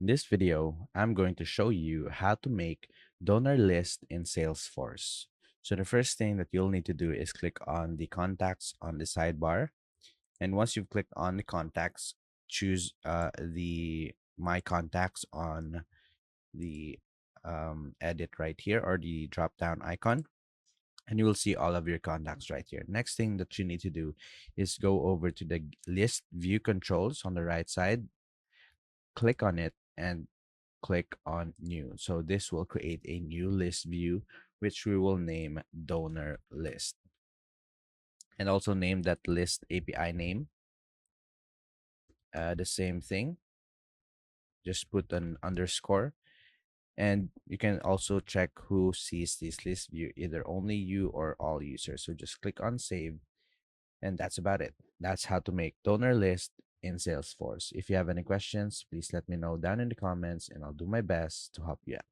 In this video, I'm going to show you how to make donor list in Salesforce. So the first thing that you'll need to do is click on the contacts on the sidebar. And once you've clicked on the contacts, choose the My Contacts on the edit right here, or the drop down icon, and you will see all of your contacts right here. Next thing that you need to do is go over to the list view controls on the right side, click on it, and click on new. So this will create a new list view, which we will name donor list, and also name that list API name. The same thing, just put an underscore, and you can also check who sees this list view, either only you or all users. So just click on save, and that's about it. That's how to make donor list in Salesforce. If you have any questions, please let me know down in the comments, and I'll do my best to help you out.